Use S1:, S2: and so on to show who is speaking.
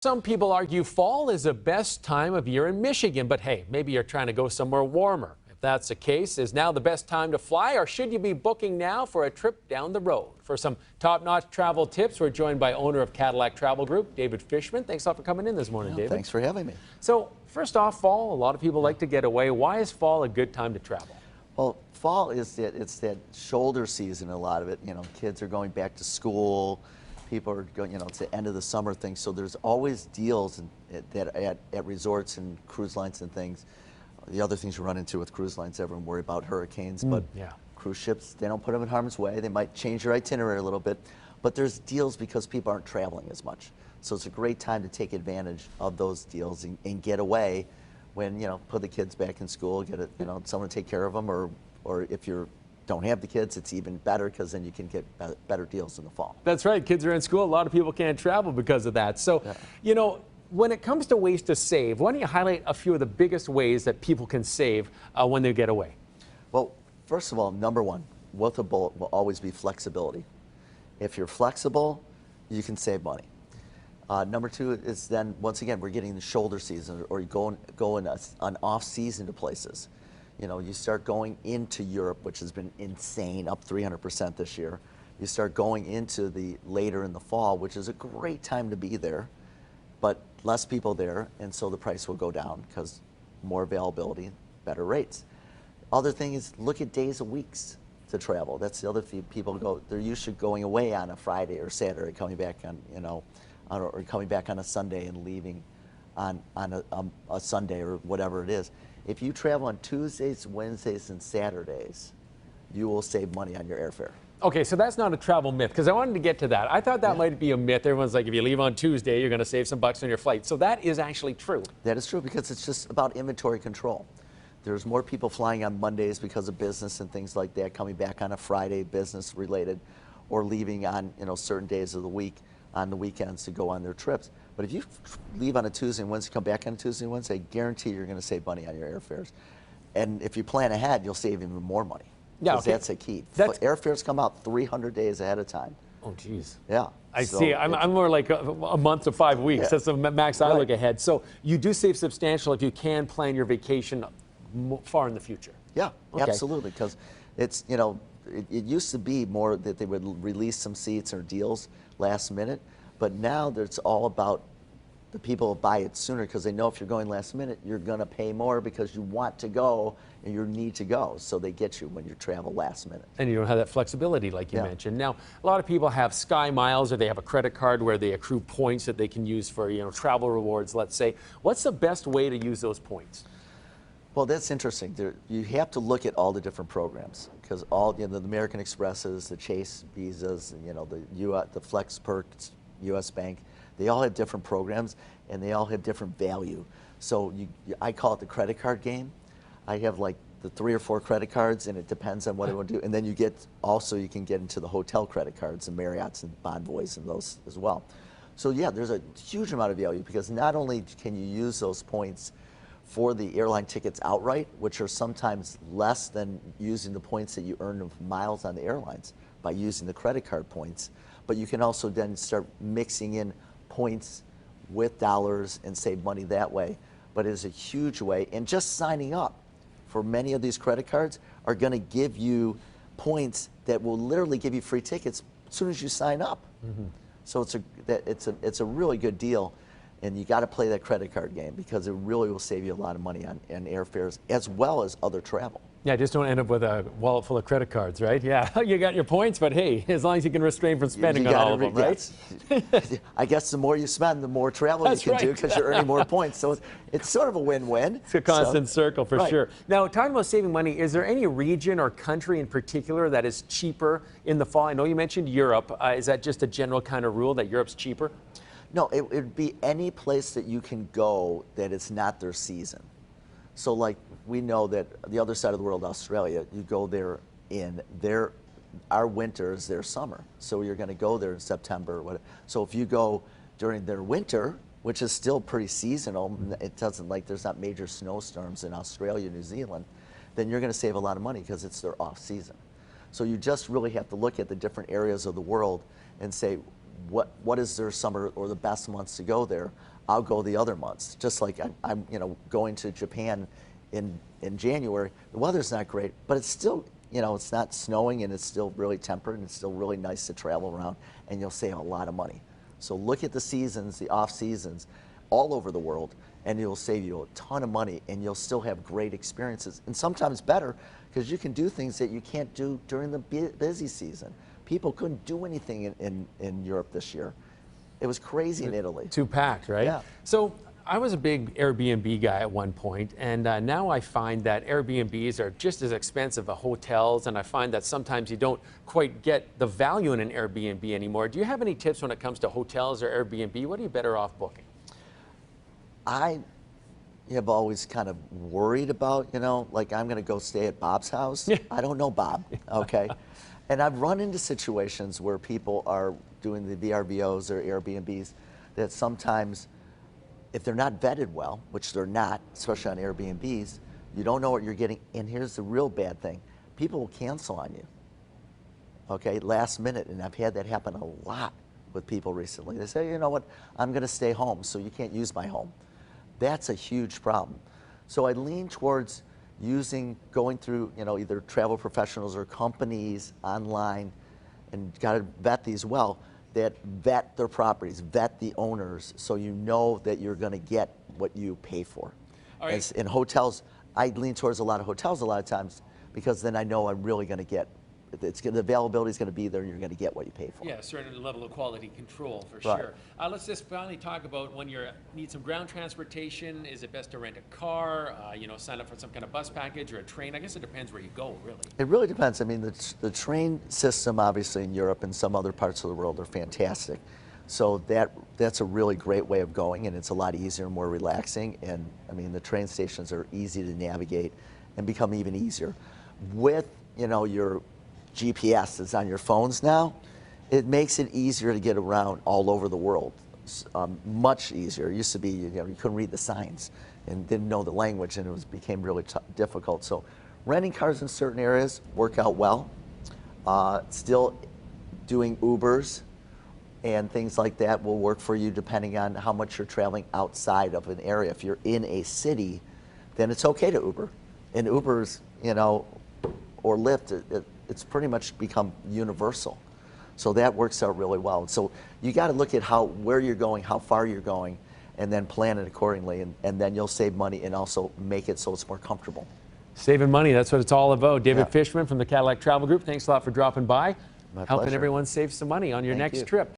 S1: Some people argue fall is the best time of year in Michigan, but hey, maybe you're trying to go somewhere warmer. If that's the case, is now the best time to fly, or should you be booking now for a trip down the road? For some top-notch travel tips, we're joined by owner of Cadillac Travel Group, David Fishman. Thanks a lot for coming in this morning, David.
S2: Thanks for having me.
S1: So, first off, fall, a lot of people like to get away. Why is fall a good time to travel?
S2: Well, fall is that shoulder season, a lot of it. You know, kids are going back to school. People are going, it's the end of the summer thing. So there's always deals at resorts and cruise lines and things. The other things you run into with cruise lines, everyone worry about hurricanes, but
S1: yeah.
S2: Cruise ships, they don't put them in harm's way. They might change your itinerary a little bit, but there's deals because people aren't traveling as much. So it's a great time to take advantage of those deals and get away when, put the kids back in school, get someone to take care of them, or if you don't have the kids, it's even better because then you can get better deals in the fall.
S1: That's right. Kids are in school. A lot of people can't travel because of that. So, when it comes to ways to save, why don't you highlight a few of the biggest ways that people can save when they get away?
S2: Well, first of all, number one, with a bullet will always be flexibility. If you're flexible, you can save money. Number two is then, once again, we're getting the shoulder season, or you go in an off season to places. You start going into Europe, which has been insane, up 300% this year. You start going into the later in the fall, which is a great time to be there, but less people there, and so the price will go down because more availability, better rates. Other thing is look at days of weeks to travel. That's the other thing. People go, they're used to going away on a Friday or Saturday, coming back on, or coming back on a Sunday and leaving on a Sunday or whatever it is. If you travel on Tuesdays, Wednesdays, and Saturdays, you will save money on your airfare.
S1: Okay, so that's not a travel myth, because I wanted to get to that. I thought that might be a myth. Everyone's like, if you leave on Tuesday, you're going to save some bucks on your flight. So that is actually true.
S2: That is true, because it's just about inventory control. There's more people flying on Mondays because of business and things like that, coming back on a Friday, business related, or leaving on certain days of the week on the weekends to go on their trips. But if you leave on a Tuesday and Wednesday, come back on a Tuesday and Wednesday, I guarantee you're going to save money on your airfares. And if you plan ahead, you'll save even more money.
S1: Yeah, okay.
S2: That's a key. Airfares come out 300 days ahead of time.
S1: Oh, geez.
S2: Yeah.
S1: I see. I'm more like a month to 5 weeks.
S2: Yeah.
S1: That's the max I look ahead. So you do save substantial if you can plan your vacation far in the future.
S2: Yeah,
S1: okay.
S2: Absolutely. Because it's, it used to be more that they would release some seats or deals last minute, but now it's all about the people buy it sooner because they know if you're going last minute, you're going to pay more because you want to go and you need to go. So they get you when you travel last minute.
S1: And you don't have that flexibility like you mentioned. Now, a lot of people have Sky Miles, or they have a credit card where they accrue points that they can use for, travel rewards, let's say. What's the best way to use those points?
S2: Well, that's interesting. You have to look at all the different programs because all the American Expresses, the Chase Visas, the Flex Perks, U.S. Bank, they all have different programs and they all have different value. So I call it the credit card game. I have like the 3 or 4 credit cards, and it depends on what I want to do. And then you can get into the hotel credit cards and Marriott's and Bonvoys and those as well. So yeah, there's a huge amount of value because not only can you use those points for the airline tickets outright, which are sometimes less than using the points that you earn of miles on the airlines by using the credit card points, but you can also then start mixing in points with dollars and save money that way. But it is a huge way, and just signing up for many of these credit cards are going to give you points that will literally give you free tickets as soon as you sign up. Mm-hmm. So it's a really good deal. And you got to play that credit card game because it really will save you a lot of money on airfares as well as other travel.
S1: Yeah, just don't end up with a wallet full of credit cards, right? Yeah, you got your points, but hey, as long as you can restrain from spending on all of them, right?
S2: I guess the more you spend, the more travel you can do because you're earning more points. So it's sort of a win-win.
S1: It's a constant circle for sure. Now, talking about saving money, is there any region or country in particular that is cheaper in the fall? I know you mentioned Europe. Is that just a general kind of rule that Europe's cheaper?
S2: No, it would be any place that you can go that it's not their season. So like we know that the other side of the world, Australia, you go there in our winter is their summer. So you're going to go there in September or whatever. So if you go during their winter, which is still pretty seasonal, it doesn't there's not major snowstorms in Australia, New Zealand, then you're going to save a lot of money because it's their off season. So you just really have to look at the different areas of the world and say, what is their summer or the best months to go there, I'll go the other months. Just like I'm going to Japan in January. The weather's not great, but it's still, it's not snowing and it's still really temperate and it's still really nice to travel around, and you'll save a lot of money. So look at the seasons, the off seasons, all over the world, and it'll save you a ton of money, and you'll still have great experiences, and sometimes better, because you can do things that you can't do during the busy season. People couldn't do anything in Europe this year. It was crazy in Italy.
S1: Too packed, right?
S2: Yeah.
S1: So I was a big Airbnb guy at one point, and now I find that Airbnbs are just as expensive as hotels, and I find that sometimes you don't quite get the value in an Airbnb anymore. Do you have any tips when it comes to hotels or Airbnb? What are you better off booking?
S2: I have always kind of worried about, like I'm going to go stay at Bob's house. I don't know Bob, okay? And I've run into situations where people are doing the VRBOs or Airbnbs that sometimes, if they're not vetted well, which they're not, especially on Airbnbs, you don't know what you're getting. And here's the real bad thing. People will cancel on you, okay, last minute. And I've had that happen a lot with people recently. They say, you know what, I'm going to stay home, so you can't use my home. That's a huge problem. So I lean towards going through, either travel professionals or companies online, and got to vet these well, that vet their properties, vet the owners, so you know that you're going to get what you pay for.
S1: All right.
S2: As in hotels, I lean towards a lot of hotels a lot of times, because then I know I'm really going to get, the availability is going to be there, and you're going to get what you pay for.
S1: Yeah, a certain level of quality control for
S2: Right.
S1: sure. Let's just finally talk about when you need some ground transportation. Is it best to rent a car? Sign up for some kind of bus package or a train? I guess it depends where you go, really.
S2: It really depends. I mean, the train system, obviously, in Europe and some other parts of the world are fantastic. So that's a really great way of going, and it's a lot easier and more relaxing. And I mean, the train stations are easy to navigate and become even easier. With, your GPS is on your phones now, it makes it easier to get around all over the world. Much easier. It used to be, you couldn't read the signs and didn't know the language, and it became really difficult. So renting cars in certain areas work out well. Still doing Ubers and things like that will work for you depending on how much you're traveling outside of an area. If you're in a city, then it's okay to Uber. And Ubers, or Lyft, it's pretty much become universal. So that works out really well. So you got to look at where you're going, how far you're going, and then plan it accordingly, and then you'll save money and also make it so it's more comfortable.
S1: Saving money, that's what it's all about. David
S2: Yeah.
S1: Fishman from the Cadillac Travel Group, thanks a lot for dropping by.
S2: My
S1: Helping
S2: pleasure.
S1: everyone save some money on your
S2: Thank
S1: next
S2: you.
S1: trip.